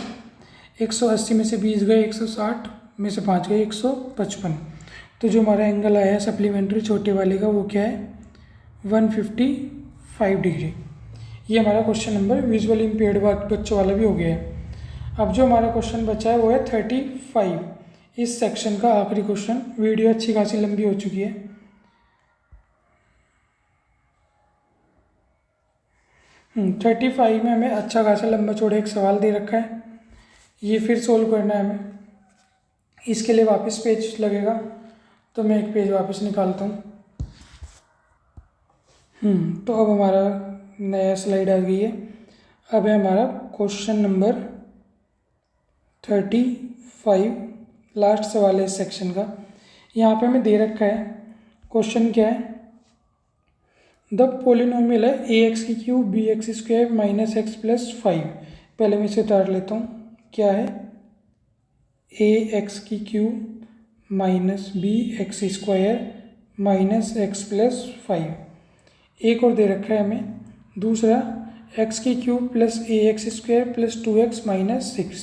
180 में से 20 गए 160 में से 5 गए 155। तो जो हमारा एंगल आया है सप्लीमेंट्री छोटे वाले का वो क्या है 155 डिग्री। ये हमारा क्वेश्चन नंबर विजुअली इम्पेयर्ड बच्चों वाला भी हो गया है। अब जो हमारा क्वेश्चन बचा है वो है 35, इस सेक्शन का आखिरी क्वेश्चन। वीडियो अच्छी खासी लंबी हो चुकी है। 35 में हमें अच्छा खासा लंबा चौड़ा एक सवाल दे रखा है, ये फिर सोल्व करना है हमें। इसके लिए वापस पेज लगेगा, तो मैं एक पेज वापस निकालता हूँ। तो अब हमारा नया स्लाइड आ गई है। अब है हमारा क्वेश्चन नंबर 35, लास्ट सवाल है इस सेक्शन का। यहाँ पे हमें दे रखा है क्वेश्चन क्या है, द पोलिनोमियल है ए एक्स की cube b x square minus x plus 5। पहले मैं इसे उतार लेता हूँ। क्या है, ए एक्स की cube minus b x square minus x plus 5। एक और दे रखा है हमें दूसरा एक्स की cube plus a x square plus 2x minus 6।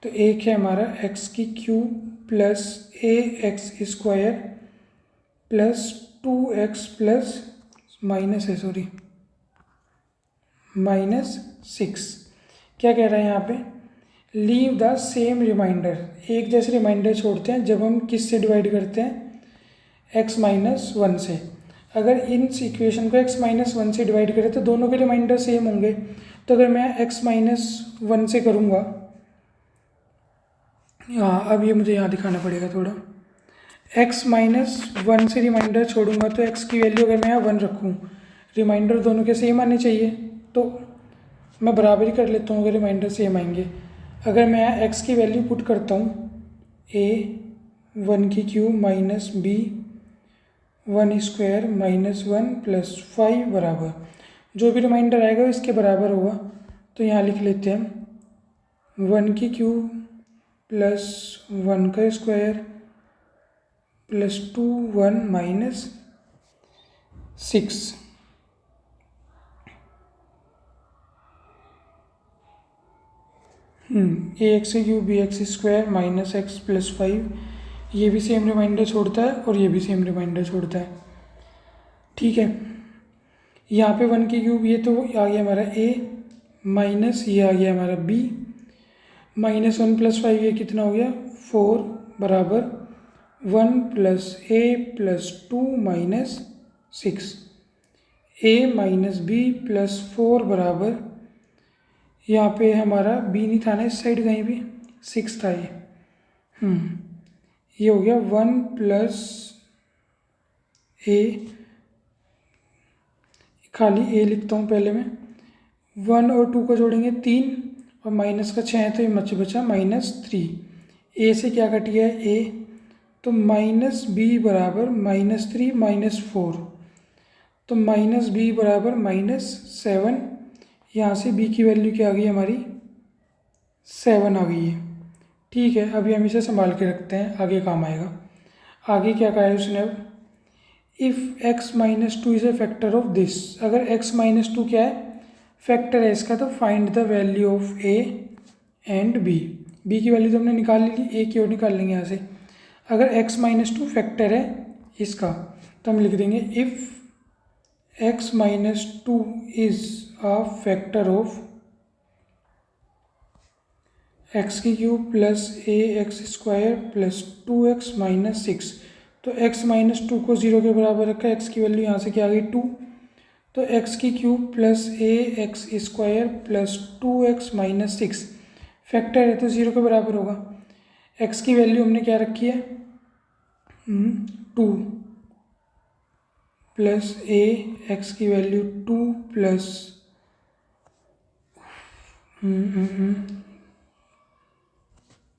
तो एक है हमारा एक्स की cube plus a x square plus 2x plus minus 6। क्या कह रहा है यहाँ पे, लीव द सेम रिमाइंडर, एक जैसे रिमाइंडर छोड़ते हैं जब हम किस से डिवाइड करते हैं, x-1 से। अगर इन इक्वेशन को x-1 से डिवाइड करें तो दोनों के रिमाइंडर सेम होंगे। तो अगर मैं x-1 से करूँगा, हाँ अब ये मुझे यहाँ दिखाना पड़ेगा थोड़ा, x-1 से रिमाइंडर छोड़ूंगा तो x की वैल्यू अगर मैं यहाँ 1 रखूँ, रिमाइंडर दोनों के सेम आने चाहिए, तो मैं बराबरी कर लेता हूँ अगर रिमाइंडर सेम आएंगे। अगर मैं यहाँ x की वैल्यू पुट करता हूँ a 1 की cube minus b 1 square minus 1 plus 5 बराबर, जो भी रिमाइंडर आएगा इसके बराबर होगा। तो यहाँ लिख लेते हैं 1 की क्यूब प्लस 1 का square plus 2 1 minus 6। A x की cube b x square minus x plus 5, ये भी सेम रिमाइंडर छोड़ता है और ये भी सेम रिमाइंडर छोड़ता है। ठीक है, यहाँ पे 1 की क्यूब ये तो आ गया हमारा a माइनस ये आ गया हमारा b माइनस 1 प्लस 5 ये कितना हो गया 4 बराबर 1 plus a plus 2 minus 6। a minus b plus 4 बराबर, यहाँ पे हमारा b नहीं था ना इस साइड कहीं भी, 6 था ये हो गया 1 प्लस a, खाली a लिखता हूँ पहले मैं, 1 और 2 को जोड़ेंगे 3 और माइनस का 6 है तो ये बचा माइनस 3। a से क्या कट गया है a, तो माइनस b बराबर माइनस 3 माइनस 4, तो माइनस b बराबर माइनस 7। यहाँ से b की वैल्यू क्या आ गई हमारी 7 आ गई है। ठीक है, अभी हम इसे संभाल के रखते हैं, आगे काम आएगा। आगे क्या कहा है उसने, अब if x minus 2 is a factor of this, अगर x माइनस 2 क्या है फैक्टर है इसका, तो find the value of a and b। b की वैल्यू तो हमने निकाल ली, a की और निकाल लेंगे यहाँ से। अगर x माइनस 2 फैक्टर है इसका तो हम लिख देंगे if x minus 2 is a factor of x की cube plus a x square plus 2x minus 6। तो x माइनस 2 को 0 के बराबर रखा, x की वैल्यू यहाँ से क्या आ गई 2, तो x की cube plus a x square plus 2x minus 6 factor है तो 0 के बराबर होगा। x की वैल्यू हमने क्या रखी है 2 प्लस ए एक्स की वैल्यू 2 प्लस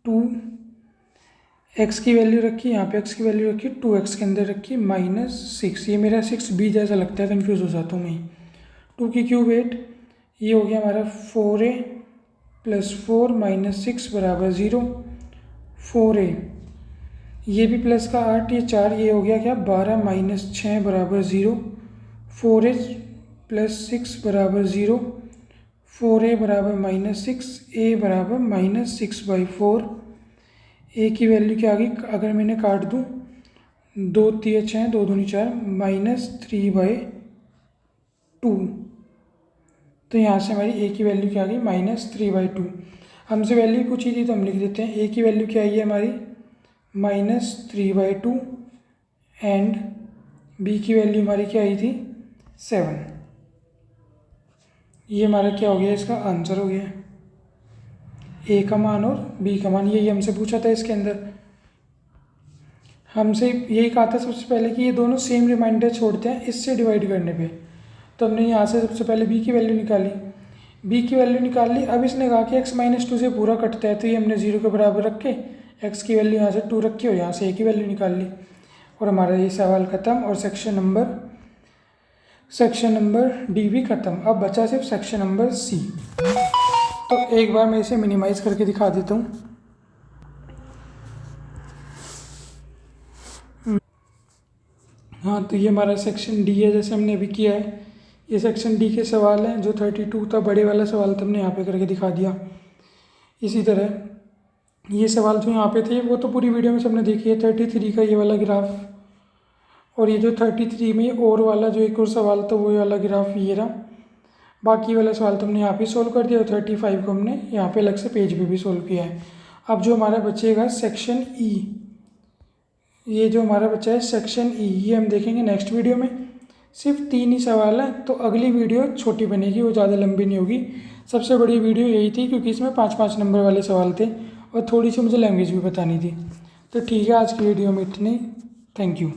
2, x की वैल्यू रखी यहाँ पे, x की वैल्यू रखी 2x के अंदर रखी माइनस 6। ये मेरा 6b जैसा लगता है, कन्फ्यूज़ हो जाता हूँ मैं। 2 की क्यूब 8, ये हो गया हमारा 4a प्लस 4 माइनस 6 बराबर 0। 4a ये भी प्लस का 8, ये 4, ये हो गया क्या 12 माइनस 6 बराबर 0। 4a प्लस 6 बराबर 0। 4a बराबर माइनस 6, a बराबर माइनस 6/4। a की वैल्यू क्या आ गई, अगर मैंने काट दूँ 2 3 6 2 दूनी 4 माइनस 3/2। तो यहाँ से हमारी a की वैल्यू क्या आ गई माइनस 3/2। हमसे वैल्यू पूछी थी तो हम लिख देते हैं a की वैल्यू क्या आई है हमारी माइनस 3/2 एंड b की वैल्यू हमारी क्या आई थी 7। ये हमारा क्या हो गया, इसका आंसर हो गया a का मान और b का मान। यही हमसे पूछा था इसके अंदर, हमसे यही कहा था सबसे पहले कि ये दोनों सेम रिमाइंडर छोड़ते हैं इससे डिवाइड करने पे। तो हमने यहाँ से सबसे पहले b की वैल्यू निकाली, b की वैल्यू निकाल ली। अब इसने कहा कि x माइनस 2 से पूरा कटता है, तो ये हमने 0 के बराबर रख के x की वैल्यू यहाँ से 2 रखी और यहाँ से a की वैल्यू निकाल ली और हमारा ये सवाल ख़त्म और सेक्शन नंबर डी भी ख़त्म। अब बचा सिर्फ सेक्शन नंबर सी। तो एक बार मैं इसे मिनिमाइज़ करके दिखा देता हूँ। हाँ, तो ये हमारा सेक्शन डी है, जैसे हमने अभी किया है। ये सेक्शन डी के सवाल हैं। जो 32 था बड़े वाला सवाल था, हमने यहाँ पे करके दिखा दिया। इसी तरह ये सवाल जो यहाँ पे थे वो तो पूरी वीडियो में सबने देखी है। 33 का ये वाला ग्राफ, और ये जो 33 में और वाला जो एक और सवाल था वो वाला ग्राफ ये रहा। बाकी वाला सवाल तो हमने यहाँ पे सोल्व कर दिया, और 35 को हमने यहाँ पे अलग से पेज पे भी सोल्व किया है। अब जो हमारा बचेगा सेक्शन ई, ये जो हमारा बचा है सेक्शन ई, ये हम देखेंगे नेक्स्ट वीडियो में। सिर्फ 3 ही सवाल हैं, तो अगली वीडियो छोटी बनेगी, वो ज़्यादा लंबी नहीं होगी। सबसे बड़ी वीडियो यही थी क्योंकि इसमें 5-5 नंबर वाले सवाल थे, और थोड़ी सी मुझे लैंग्वेज भी बतानी थी। तो ठीक है, आज की वीडियो में इतनी। Thank you.